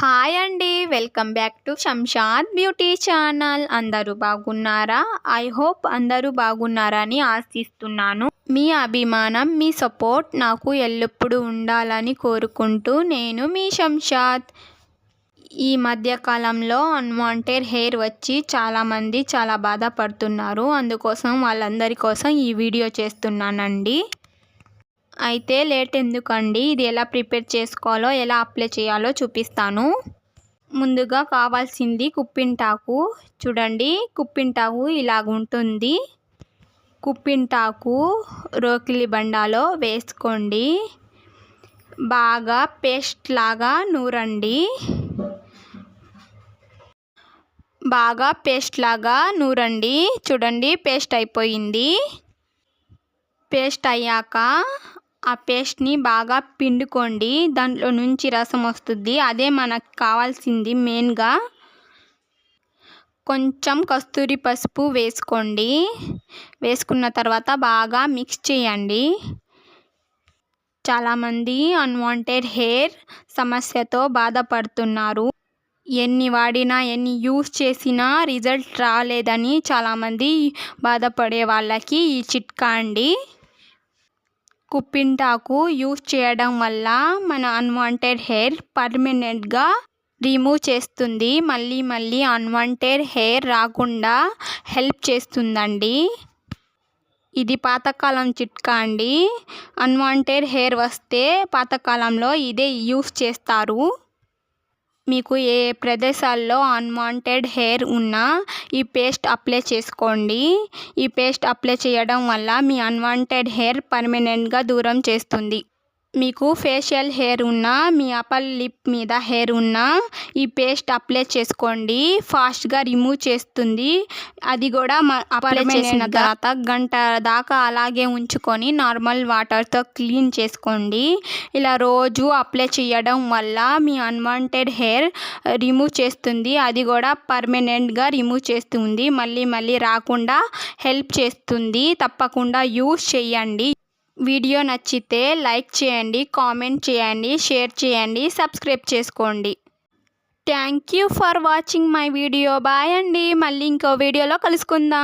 Hi అండి, welcome back to Shamshad beauty channel. అందరూ బాగున్నారా? ఐ హోప్ అందరూ బాగున్నారని ఆశిస్తున్నాను. మీ అభిమానం, మీ సపోర్ట్ నాకు ఎల్లప్పుడూ ఉండాలని కోరుకుంటూ నేను మీ శంషాద్. ఈ మధ్యకాలంలో అన్వాంటెడ్ హెయిర్ వచ్చి చాలామంది చాలా బాధపడుతున్నారు. అందుకోసం వాళ్ళందరి కోసం ఈ వీడియో చేస్తున్నానండి. అయితే లేట్ ఎందుకండి, ఇది ఎలా ప్రిపేర్ చేసుకోవాలో, ఎలా అప్లై చేయాలో చూపిస్తాను. ముందుగా కావాల్సింది కుప్పింటాకు. చూడండి, కుప్పింటాకు ఇలాగుంటుంది. కుప్పింటాకు రోకిలి బండాలో వేసుకోండి. బాగా పేస్ట్ లాగా నూరండి. చూడండి, పేస్ట్ అయిపోయింది. పేస్ట్ అయ్యాక ఆ పేస్ట్ని బాగా పిండుకోండి. దాంట్లో నుంచి రసం వస్తుంది, అదే మనకు కావాల్సింది. మెయిన్గా కొంచెం కస్తూరి పసుపు వేసుకోండి. వేసుకున్న తర్వాత బాగా మిక్స్ చేయండి. చాలామంది అన్వాంటెడ్ హెయిర్ సమస్యతో బాధపడుతున్నారు. ఎన్ని వాడినా, ఎన్ని యూస్ చేసినా రిజల్ట్ రాలేదని చాలామంది బాధపడే వాళ్ళకి ఈ చిట్కా అండి. కుప్పింటాకు యూస్ చేయడం వల్ల మన అన్వాంటెడ్ హెయిర్ పర్మనెంట్గా రిమూవ్ చేస్తుంది. మళ్ళీ అన్వాంటెడ్ హెయిర్ రాకుండా హెల్ప్ చేస్తుందండి. ఇది పాతకాలం చిట్కా అండి. అన్వాంటెడ్ హెయిర్ వస్తే పాతకాలంలో ఇదే యూస్ చేస్తారు. మీకు ఏ ప్రదేశాల్లో అన్వాంటెడ్ హెయిర్ ఉన్నా ఈ పేస్ట్ అప్లై చేసుకోండి. ఈ పేస్ట్ అప్లై చేయడం వల్ల మీ అన్వాంటెడ్ హెయిర్ పర్మనెంట్గా దూరం చేస్తుంది. మీకు ఫేషియల్ హెయిర్ ఉన్నా, మీ అప్పర్ లిప్ మీద హెయిర్ ఉన్నా ఈ పేస్ట్ అప్లై చేసుకోండి. ఫాస్ట్గా రిమూవ్ చేస్తుంది. అది కూడా అప్లై చేసిన తర్వాత గంట దాకా అలాగే ఉంచుకొని నార్మల్ వాటర్తో క్లీన్ చేసుకోండి. ఇలా రోజు అప్లై చేయడం వల్ల మీ అన్వాంటెడ్ హెయిర్ రిమూవ్ చేస్తుంది. అది కూడా పర్మనెంట్గా రిమూవ్ చేస్తుంది. మళ్ళీ రాకుండా హెల్ప్ చేస్తుంది. తప్పకుండా యూస్ చేయండి. వీడియో నచ్చితే లైక్ చేయండి, కామెంట్ చేయండి, షేర్ చేయండి, సబ్స్క్రైబ్ చేసుకోండి. Thank you for watching my video. Bye అండి. మళ్ళీ ఇంకో వీడియోలో కలుసుకుందాం.